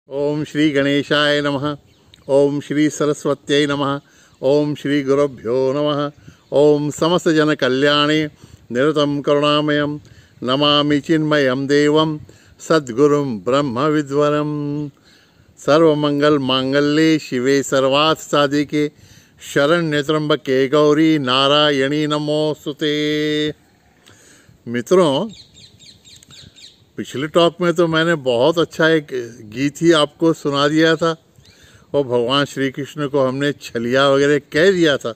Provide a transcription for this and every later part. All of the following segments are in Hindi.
ओम श्री गणेशाय नमः। ओम श्री सरस्वत्यै नमः। ओम श्री गुरुभ्यो नमः। ओम समस्त जन कल्याणे निरतं करुणामयं नमामि चिन्मयं देवं सद्गुरुं ब्रह्म विद्वरं। सर्वमंगल मांगल्ये शिवे सर्वार्थ साधिके शरण्य त्र्यंबके गौरी नारायणी नमोस्तुते। मित्रों, पिछले टॉक में तो मैंने बहुत अच्छा एक गीत ही आपको सुना दिया था और भगवान श्री कृष्ण को हमने छलिया वगैरह कह दिया था,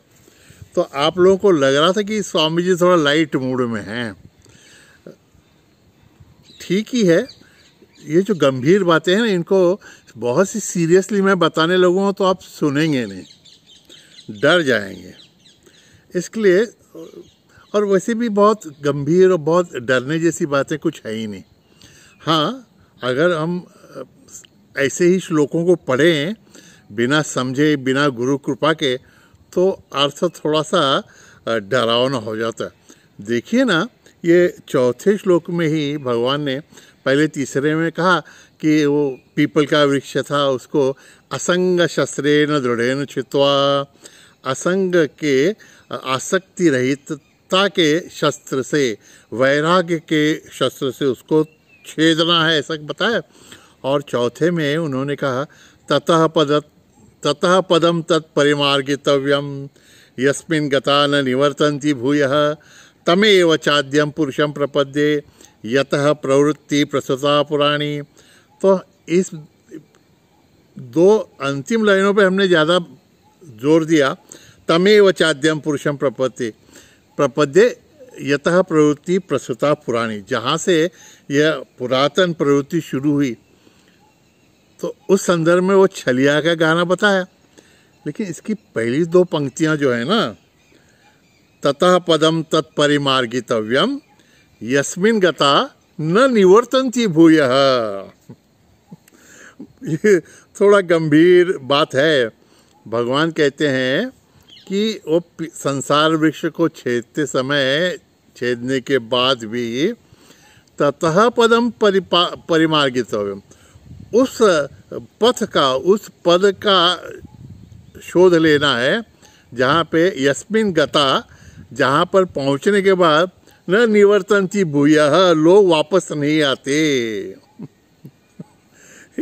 तो आप लोगों को लग रहा था कि स्वामी जी थोड़ा लाइट मूड में हैं। ठीक ही है, ये जो गंभीर बातें हैं ना, इनको बहुत सी सीरियसली मैं बताने लगूँगा तो आप सुनेंगे नहीं, डर जाएंगे। इसके लिए, और वैसे भी बहुत गंभीर और बहुत डरने जैसी बातें कुछ है ही नहीं। हाँ, अगर हम ऐसे ही श्लोकों को पढ़ें बिना समझे, बिना गुरु कृपा के, तो अर्थ थोड़ा सा डरावना हो जाता है। देखिए ना, ये चौथे श्लोक में ही भगवान ने पहले तीसरे में कहा कि वो पीपल का वृक्ष था, उसको असंग शस्त्रेण दृढ़ेन छित्वा, असंग के आसक्ति रहितता के शस्त्र से, वैराग्य के शस्त्र से उसको छेदना है, ऐसा बताया। और चौथे में उन्होंने कहा ततः पदम तत्परिमार्गितव्यम यस्मिन् गता न निवर्तन्ति भूयः तमेव चाद्यम पुरुषं प्रपद्ये यतः प्रवृत्ति प्रसुता पुराणी। तो इस दो अंतिम लाइनों पे हमने ज़्यादा जोर दिया। तमेव चाद्यम पुरुषं प्रपद्ये यतः प्रवृत्ति प्रसुता पुराणी, जहाँ से यह पुरातन प्रवृत्ति शुरू हुई, तो उस संदर्भ में वो छलिया का गाना बताया। लेकिन इसकी पहली दो पंक्तियां जो है ना, ततः पदम तत्परिमार्गितव्यम यस्मिन् गता न निवर्तन्ति भूयः, ये थोड़ा गंभीर बात है। भगवान कहते हैं कि वो संसार वृक्ष को छेदने के बाद भी ततः पदम परिमार्गितव्यम, उस पथ का, उस पद का शोध लेना है जहाँ पे यस्मिन् गता, जहाँ पर पहुँचने के बाद न निवर्तन्ति भूयः, लोग वापस नहीं आते।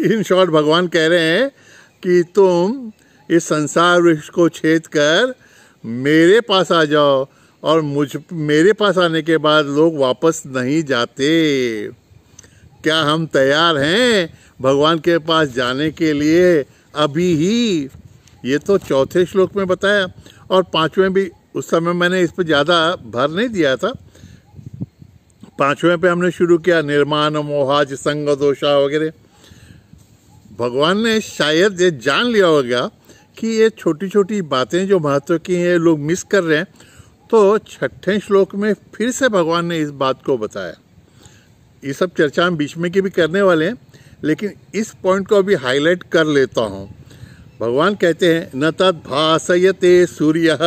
इन शॉर्ट भगवान कह रहे हैं कि तुम इस संसार वृक्ष को छेद कर मेरे पास आ जाओ, और मेरे पास आने के बाद लोग वापस नहीं जाते। क्या हम तैयार हैं भगवान के पास जाने के लिए अभी ही? ये तो चौथे श्लोक में बताया, और पांचवें भी उस समय मैंने इस पर ज़्यादा भर नहीं दिया था। पांचवें पे हमने शुरू किया निर्माण मोहाज संग दोषा वगैरह। भगवान ने शायद ये जान लिया होगा कि ये छोटी छोटी बातें जो महत्व की हैं लोग मिस कर रहे हैं, तो छठे श्लोक में फिर से भगवान ने इस बात को बताया। ये सब चर्चा हम बीच में की भी करने वाले हैं, लेकिन इस पॉइंट को अभी हाईलाइट कर लेता हूँ। भगवान कहते हैं न तद भासयते सूर्यः,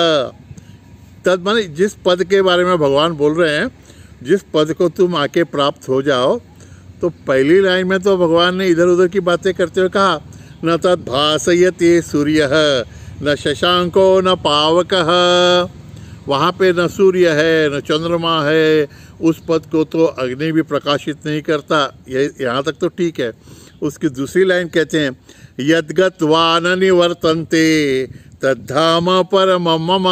तद माने जिस पद के बारे में भगवान बोल रहे हैं, जिस पद को तुम आके प्राप्त हो जाओ। तो पहली लाइन में तो भगवान ने इधर उधर की बातें करते हुए कहा न तद भासयते सूर्यः न शशांको न पावकः, वहाँ पे न सूर्य है न चंद्रमा है, उस पद को तो अग्नि भी प्रकाशित नहीं करता। यहाँ तक तो ठीक है। उसकी दूसरी लाइन कहते हैं यद्गत्वा न निवर्तन्ते तद्धाम परमं मम,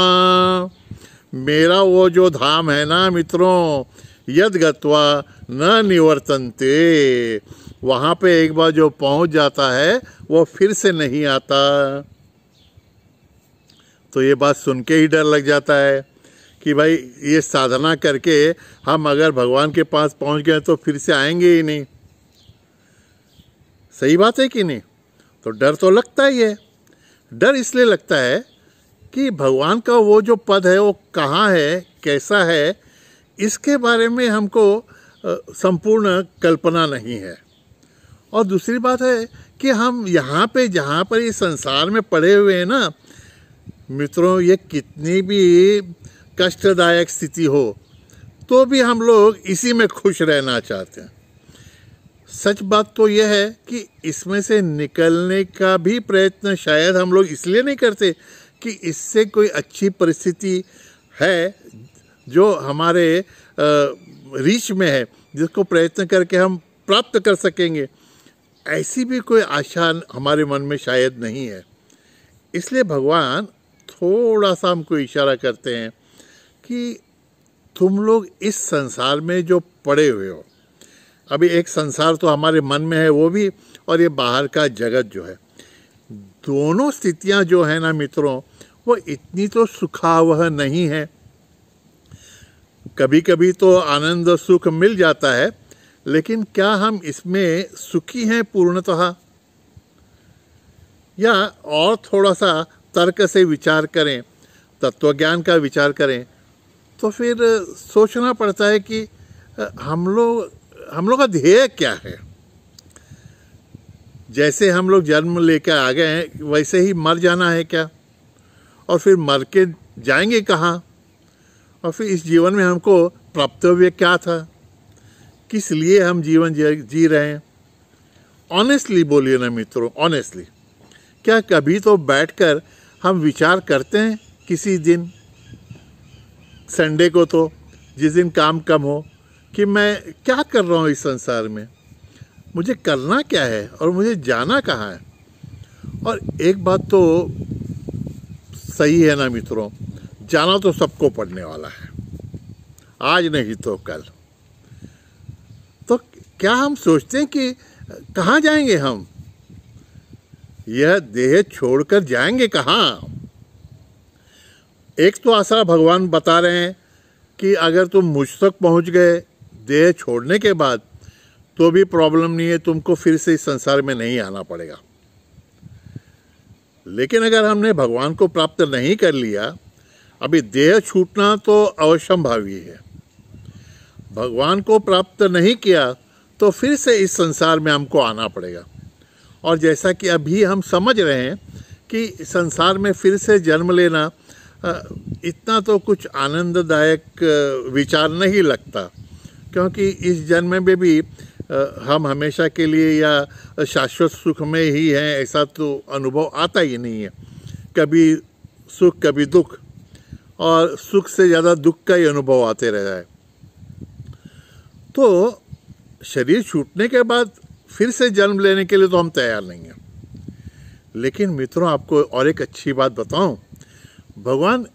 मेरा वो जो धाम है ना मित्रों, यद्गत्वा न निवर्तन्ते, वहाँ पे एक बार जो पहुँच जाता है वो फिर से नहीं आता। तो ये बात सुन के ही डर लग जाता है कि भाई ये साधना करके हम अगर भगवान के पास पहुंच गए तो फिर से आएंगे ही नहीं। सही बात है कि नहीं? तो डर तो लगता ही है। डर इसलिए लगता है कि भगवान का वो जो पद है वो कहाँ है, कैसा है, इसके बारे में हमको संपूर्ण कल्पना नहीं है। और दूसरी बात है कि हम यहाँ पे जहाँ पर ये संसार में पड़े हुए हैं ना मित्रों, ये कितनी भी कष्टदायक स्थिति हो तो भी हम लोग इसी में खुश रहना चाहते हैं। सच बात तो यह है कि इसमें से निकलने का भी प्रयत्न शायद हम लोग इसलिए नहीं करते कि इससे कोई अच्छी परिस्थिति है जो हमारे रीच में है, जिसको प्रयत्न करके हम प्राप्त कर सकेंगे। ऐसी भी कोई आशा हमारे मन में शायद नहीं है। इसलिए भगवान थोड़ा सा हमको इशारा करते हैं कि तुम लोग इस संसार में जो पड़े हुए हो, अभी एक संसार तो हमारे मन में है वो भी, और ये बाहर का जगत जो है, दोनों स्थितियां जो है ना मित्रों, वो इतनी तो सुखावह नहीं है। कभी कभी तो आनंद सुख मिल जाता है, लेकिन क्या हम इसमें सुखी हैं पूर्णतः? या और थोड़ा सा तर्क से विचार करें, तत्वज्ञान का विचार करें, तो फिर सोचना पड़ता है कि हम लोग का ध्येय क्या है। जैसे हम लोग जन्म लेकर आ गए हैं वैसे ही मर जाना है क्या? और फिर मर के जाएंगे कहाँ? और फिर इस जीवन में हमको प्राप्तव्य क्या था? किस लिए हम जीवन जी रहे हैं? ऑनेस्टली बोलिए ना मित्रों, ऑनेस्टली, क्या कभी तो बैठकर हम विचार करते हैं किसी दिन, संडे को तो, जिस दिन काम कम हो, कि मैं क्या कर रहा हूँ इस संसार में, मुझे करना क्या है और मुझे जाना कहाँ है? और एक बात तो सही है ना मित्रों, जाना तो सबको पड़ने वाला है, आज नहीं तो कल। तो क्या हम सोचते हैं कि कहाँ जाएंगे हम? यह देह छोड़कर जाएंगे कहाँ? एक तो आशा भगवान बता रहे हैं कि अगर तुम मुझ तक पहुंच गए देह छोड़ने के बाद तो भी प्रॉब्लम नहीं है, तुमको फिर से इस संसार में नहीं आना पड़ेगा। लेकिन अगर हमने भगवान को प्राप्त नहीं कर लिया, अभी देह छूटना तो अवश्यंभावी है। भगवान को प्राप्त नहीं किया तो फिर से इस संसार में हमको आना पड़ेगा। और जैसा कि अभी हम समझ रहे हैं कि संसार में फिर से जन्म लेना इतना तो कुछ आनंददायक विचार नहीं लगता, क्योंकि इस जन्म में भी हम हमेशा के लिए या शाश्वत सुख में ही हैं ऐसा तो अनुभव आता ही नहीं है। कभी सुख कभी दुख, और सुख से ज़्यादा दुख का ही अनुभव आते रहता है। तो शरीर छूटने के बाद फिर से जन्म लेने के लिए तो हम तैयार नहीं हैं। लेकिन मित्रों, आपको और एक अच्छी बात बताऊं, भगवान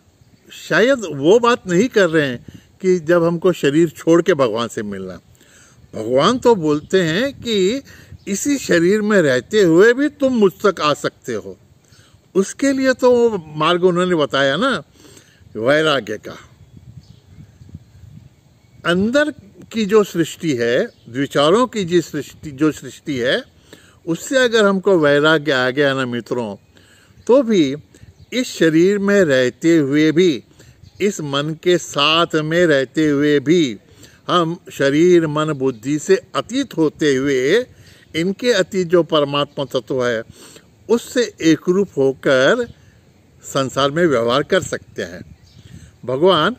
शायद वो बात नहीं कर रहे हैं कि जब हमको शरीर छोड़ के भगवान से मिलना। भगवान तो बोलते हैं कि इसी शरीर में रहते हुए भी तुम मुझ तक आ सकते हो। उसके लिए तो वो मार्ग उन्होंने बताया ना, वैराग्य का। अंदर की जो सृष्टि है, विचारों की जो सृष्टि है, उससे अगर हमको वैराग्य आ गया ना मित्रों, तो भी इस शरीर में रहते हुए भी, इस मन के साथ में रहते हुए भी, हम शरीर मन बुद्धि से अतीत होते हुए इनके अतीत जो परमात्मा तत्व है उससे एकरूप होकर संसार में व्यवहार कर सकते हैं। भगवान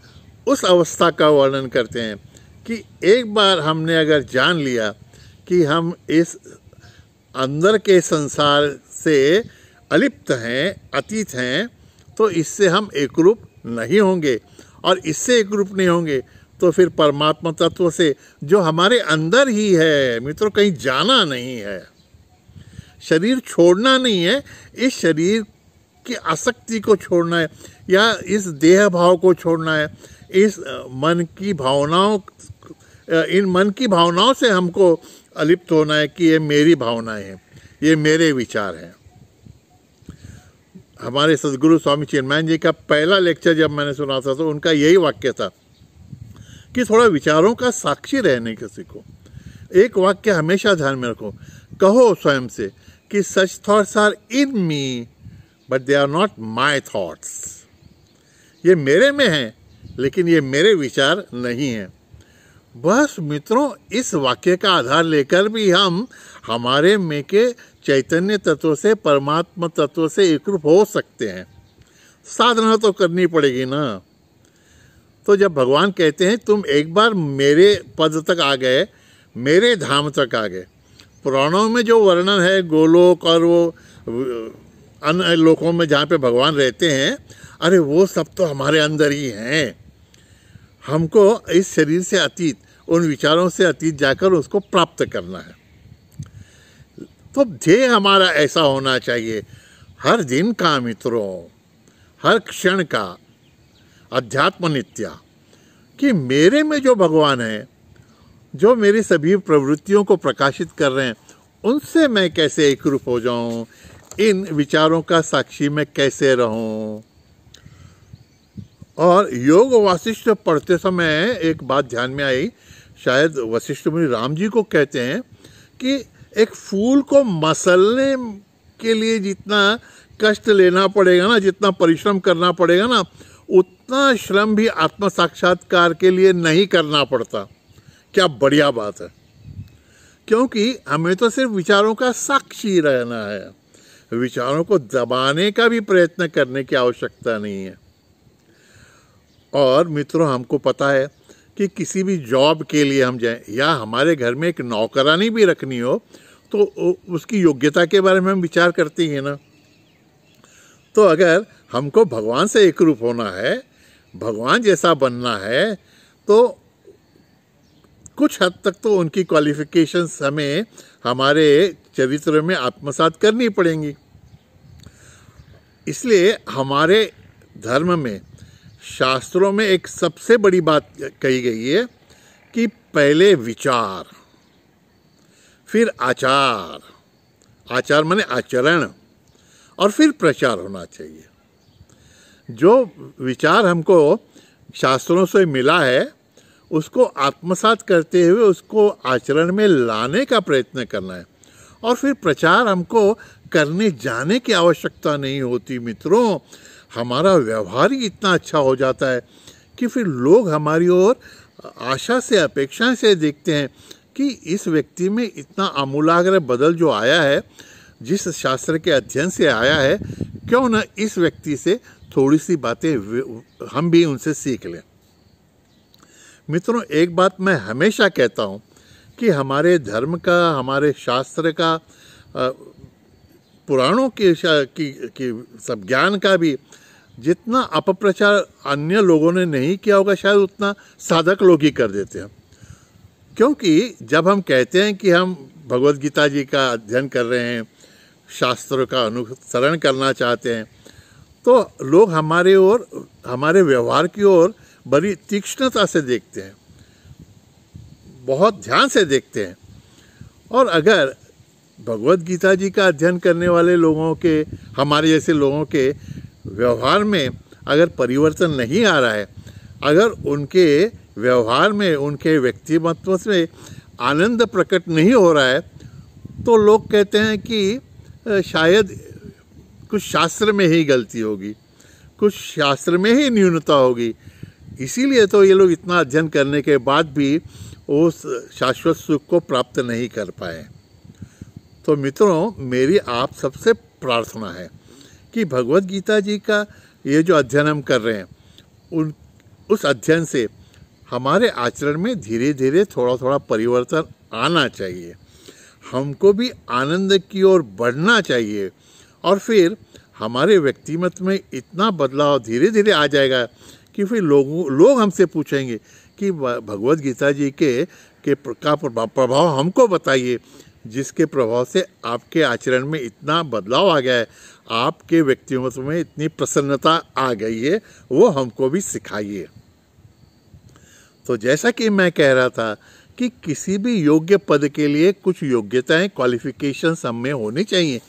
उस अवस्था का वर्णन करते हैं कि एक बार हमने अगर जान लिया कि हम इस अंदर के संसार से अलिप्त हैं, अतीत हैं, तो इससे हम एकरूप नहीं होंगे, और इससे एकरूप नहीं होंगे तो फिर परमात्मा तत्व से जो हमारे अंदर ही है मित्रों, कहीं जाना नहीं है, शरीर छोड़ना नहीं है, इस शरीर की आसक्ति को छोड़ना है, या इस देह भाव को छोड़ना है, इस मन की भावनाओं, इन मन की भावनाओं से हमको अलिप्त होना है कि ये मेरी भावनाएं हैं, ये मेरे विचार हैं। हमारे सदगुरु स्वामी चिन्मयानंद जी का पहला लेक्चर जब मैंने सुना था तो उनका यही वाक्य था कि थोड़ा विचारों का साक्षी रहने के सीखो। एक वाक्य हमेशा ध्यान में रखो, कहो स्वयं से कि such thoughts are in me but they are not my thoughts. ये मेरे में हैं लेकिन ये मेरे विचार नहीं हैं। बस मित्रों, इस वाक्य का आधार लेकर भी हम हमारे में के चैतन्य तत्व से, परमात्मा तत्व से एकरूप हो सकते हैं। साधना तो करनी पड़ेगी ना। तो जब भगवान कहते हैं तुम एक बार मेरे पद तक आ गए, मेरे धाम तक आ गए, पुराणों में जो वर्णन है गोलोक और वो अन्य लोकों में जहाँ पे भगवान रहते हैं, अरे वो सब तो हमारे अंदर ही हैं। हमको इस शरीर से अतीत, उन विचारों से अतीत जाकर उसको प्राप्त करना है। तो ध्येय हमारा ऐसा होना चाहिए, हर दिन का मित्रों, हर क्षण का अध्यात्म नित्या, कि मेरे में जो भगवान है, जो मेरी सभी प्रवृत्तियों को प्रकाशित कर रहे हैं, उनसे मैं कैसे एकरूप हो जाऊं, इन विचारों का साक्षी मैं कैसे रहूं। और योग वासिष्ठ पढ़ते समय एक बात ध्यान में आई, शायद वशिष्ठ मुनि राम जी को कहते हैं कि एक फूल को मसलने के लिए जितना कष्ट लेना पड़ेगा ना, जितना परिश्रम करना पड़ेगा ना, उतना श्रम भी आत्म साक्षात्कार के लिए नहीं करना पड़ता। क्या बढ़िया बात है, क्योंकि हमें तो सिर्फ विचारों का साक्षी रहना है, विचारों को दबाने का भी प्रयत्न करने की आवश्यकता नहीं है। और मित्रों, हमको पता है कि किसी भी जॉब के लिए हम जाएं, या हमारे घर में एक नौकरानी भी रखनी हो, तो उसकी योग्यता के बारे में हम विचार करते हैं ना। तो अगर हमको भगवान से एकरूप होना है, भगवान जैसा बनना है, तो कुछ हद तक तो उनकी क्वालिफिकेशंस हमें हमारे चरित्र में आत्मसात करनी पड़ेंगी। इसलिए हमारे धर्म में, शास्त्रों में एक सबसे बड़ी बात कही गई है कि पहले विचार, फिर आचार, आचार माने आचरण, और फिर प्रचार होना चाहिए। जो विचार हमको शास्त्रों से मिला है, उसको आत्मसात करते हुए उसको आचरण में लाने का प्रयत्न करना है। और फिर प्रचार हमको करने जाने की आवश्यकता नहीं होती मित्रों। हमारा व्यवहार ही इतना अच्छा हो जाता है कि फिर लोग हमारी ओर आशा से, अपेक्षा से देखते हैं कि इस व्यक्ति में इतना आमूलाग्र बदल जो आया है, जिस शास्त्र के अध्ययन से आया है, क्यों न इस व्यक्ति से थोड़ी सी बातें हम भी उनसे सीख लें। मित्रों, एक बात मैं हमेशा कहता हूँ कि हमारे धर्म का, हमारे शास्त्र का, पुराणों की सब ज्ञान का भी जितना अपप्रचार अन्य लोगों ने नहीं किया होगा, शायद उतना साधक लोग ही कर देते हैं। क्योंकि जब हम कहते हैं कि हम भगवद गीता जी का अध्ययन कर रहे हैं, शास्त्रों का अनुसरण करना चाहते हैं, तो लोग हमारे ओर, हमारे व्यवहार की ओर बड़ी तीक्ष्णता से देखते हैं, बहुत ध्यान से देखते हैं। और अगर भगवद गीता जी का अध्ययन करने वाले लोगों के, हमारे जैसे लोगों के व्यवहार में अगर परिवर्तन नहीं आ रहा है, अगर उनके व्यवहार में, उनके व्यक्तिमत्व में आनंद प्रकट नहीं हो रहा है, तो लोग कहते हैं कि शायद कुछ शास्त्र में ही गलती होगी, कुछ शास्त्र में ही न्यूनता होगी। इसीलिए तो ये लोग इतना अध्ययन करने के बाद भी उस शाश्वत सुख को प्राप्त नहीं कर पाए। तो मित्रों, मेरी आप सबसे प्रार्थना है कि भगवद गीता जी का ये जो अध्ययन हम कर रहे हैं, उस अध्ययन से हमारे आचरण में धीरे धीरे थोड़ा थोड़ा परिवर्तन आना चाहिए। हमको भी आनंद की ओर बढ़ना चाहिए, और फिर हमारे व्यक्तिमत्व में इतना बदलाव धीरे धीरे आ जाएगा कि फिर लोग हमसे पूछेंगे कि भगवद गीता जी के प्रभाव हमको बताइए, जिसके प्रभाव से आपके आचरण में इतना बदलाव आ गया है, आपके व्यक्तिमत्व में इतनी प्रसन्नता आ गई है, वो हमको भी सिखाइए। तो जैसा कि मैं कह रहा था कि किसी भी योग्य पद के लिए कुछ योग्यताएं, क्वालिफिकेशंस हम में होनी चाहिए।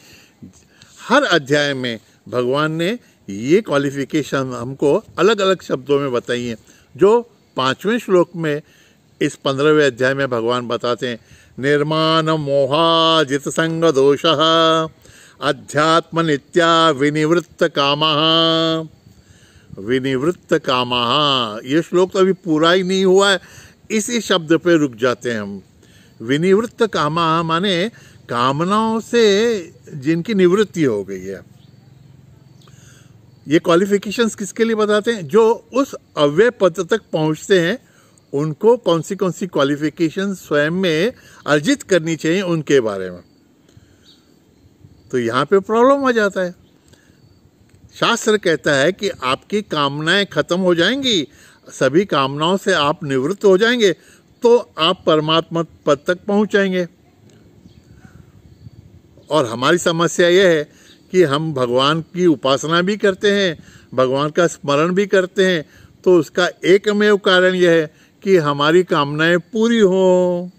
हर अध्याय में भगवान ने ये क्वालिफिकेशन हमको अलग अलग शब्दों में बताई हैं, जो 5वें श्लोक में इस 15वें अध्याय में भगवान बताते हैं। निर्माण मोहा जित संग दोषः अध्यात्म नित्या विनिवृत्त कामः। विनिवृत्त कामः, ये श्लोक तो अभी पूरा ही नहीं हुआ है, इसी शब्द पे रुक जाते हैं हम। विनिवृत्त कामः माने कामनाओं से जिनकी निवृत्ति हो गई है। ये क्वालिफिकेशंस किसके लिए बताते हैं? जो उस अव्यय पद तक पहुंचते हैं, उनको कौन सी क्वालिफिकेशन स्वयं में अर्जित करनी चाहिए उनके बारे में। तो यहाँ पे प्रॉब्लम हो जाता है। शास्त्र कहता है कि आपकी कामनाएं खत्म हो जाएंगी, सभी कामनाओं से आप निवृत्त हो जाएंगे तो आप परमात्मा पद तक पहुंच जाएंगे। और हमारी समस्या यह है कि हम भगवान की उपासना भी करते हैं, भगवान का स्मरण भी करते हैं, तो उसका एकमेव कारण यह है कि हमारी कामनाएं पूरी हों।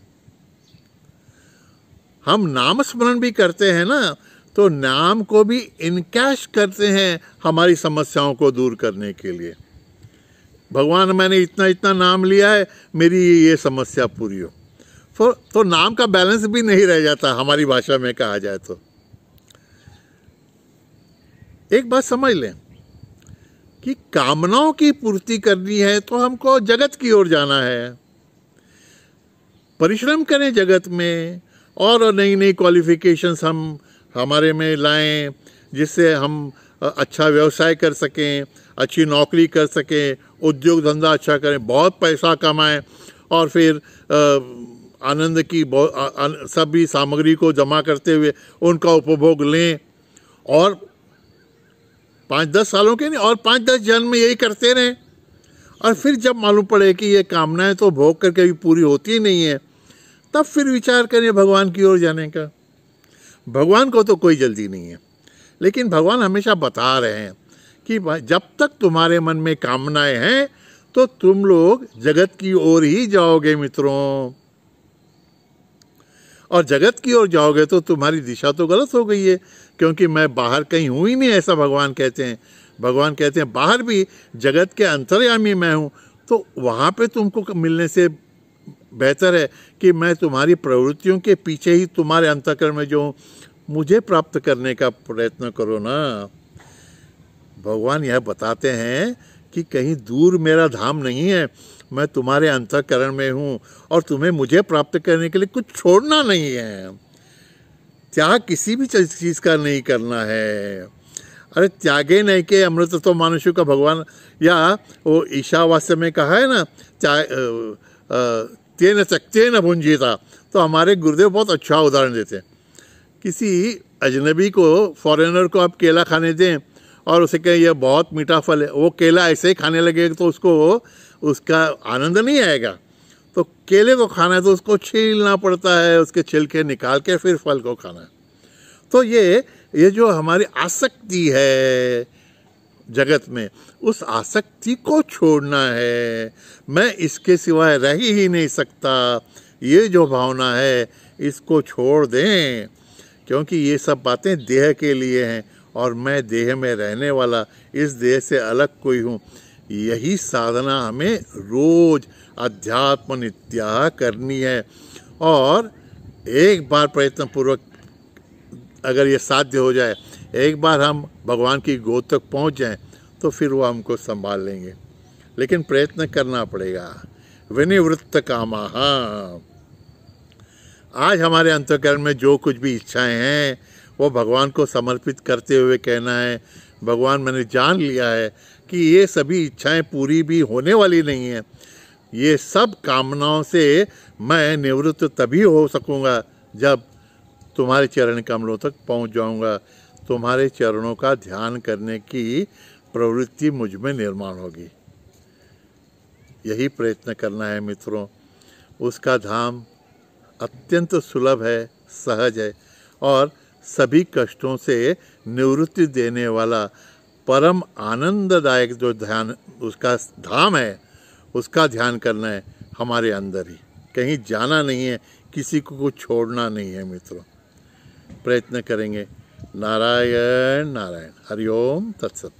हम नाम स्मरण भी करते हैं ना, तो नाम को भी इनकैश करते हैं हमारी समस्याओं को दूर करने के लिए। भगवान मैंने इतना इतना नाम लिया है, मेरी ये समस्या पूरी हो। तो नाम का बैलेंस भी नहीं रह जाता, हमारी भाषा में कहा जाए तो। एक बात समझ लें कि कामनाओं की पूर्ति करनी है तो हमको जगत की ओर जाना है। परिश्रम करें जगत में और नई नई क्वालिफिकेशंस हम हमारे में लाएं, जिससे हम अच्छा व्यवसाय कर सकें, अच्छी नौकरी कर सकें, उद्योग धंधा अच्छा करें, बहुत पैसा कमाएं और फिर आनंद की सभी सामग्री को जमा करते हुए उनका उपभोग लें। और 5-10 सालों के नहीं, और 5-10 जन्म यही करते रहें। और फिर जब मालूम पड़े कि ये कामनाएं तो भोग करके भी पूरी होती ही नहीं है, तब फिर विचार करें भगवान की ओर जाने का। भगवान को तो कोई जल्दी नहीं है, लेकिन भगवान हमेशा बता रहे हैं कि जब तक तुम्हारे मन में कामनाएं हैं तो तुम लोग जगत की ओर ही जाओगे मित्रों। और जगत की ओर जाओगे तो तुम्हारी दिशा तो गलत हो गई है, क्योंकि मैं बाहर कहीं हूँ ही नहीं, ऐसा भगवान कहते हैं। भगवान कहते हैं बाहर भी जगत के अंतर्यामी मैं हूँ। तो वहाँ पे तुमको मिलने से बेहतर है कि मैं तुम्हारी प्रवृत्तियों के पीछे ही तुम्हारे अंतःकरण में जो मुझे प्राप्त करने का प्रयत्न करो ना। भगवान यह बताते हैं कि कहीं दूर मेरा धाम नहीं है, मैं तुम्हारे अंतःकरण में हूँ और तुम्हें मुझे प्राप्त करने के लिए कुछ छोड़ना नहीं है। त्याग किसी भी चीज़ का नहीं करना है। अरे त्यागे नहीं के अमृत तो मानुषों का भगवान, या वो ईशावास्य में कहा है ना, तेन चकते न भुंजीता। तो हमारे गुरुदेव बहुत अच्छा उदाहरण देते हैं। किसी अजनबी को, फॉरेनर को आप केला खाने दें और उसे कहें यह बहुत मीठा फल है, वो केला ऐसे ही खाने लगेगा तो उसका आनंद नहीं आएगा। तो केले को खाना है तो उसको छीलना पड़ता है, उसके छिलके निकाल के फिर फल को खाना है। तो ये जो हमारी आसक्ति है जगत में, उस आसक्ति को छोड़ना है। मैं इसके सिवाय रह ही नहीं सकता, ये जो भावना है इसको छोड़ दें, क्योंकि ये सब बातें देह के लिए हैं और मैं देह में रहने वाला, इस देह से अलग कोई हूँ। यही साधना हमें रोज अध्यात्म नित्या करनी है। और एक बार प्रयत्न पूर्वक अगर ये साध्य हो जाए, एक बार हम भगवान की गोद तक पहुँच जाएं, तो फिर वो हमको संभाल लेंगे। लेकिन प्रयत्न करना पड़ेगा। विनिवृत्त कामाः। आज हमारे अंतःकरण में जो कुछ भी इच्छाएं हैं वो भगवान को समर्पित करते हुए कहना है, भगवान मैंने जान लिया है कि ये सभी इच्छाएं पूरी भी होने वाली नहीं हैं। ये सब कामनाओं से मैं निवृत्त तभी हो सकूंगा जब तुम्हारे चरण कमलों तक पहुंच जाऊंगा। तुम्हारे चरणों का ध्यान करने की प्रवृत्ति मुझ में निर्माण होगी। यही प्रयत्न करना है मित्रों। उसका धाम अत्यंत सुलभ है, सहज है और सभी कष्टों से निवृत्ति देने वाला परम आनंददायक जो ध्यान उसका धाम है, उसका ध्यान करना है हमारे अंदर ही। कहीं जाना नहीं है, किसी को कुछ छोड़ना नहीं है मित्रों। प्रयत्न करेंगे। नारायण नारायण। हरि ओम तत्सत।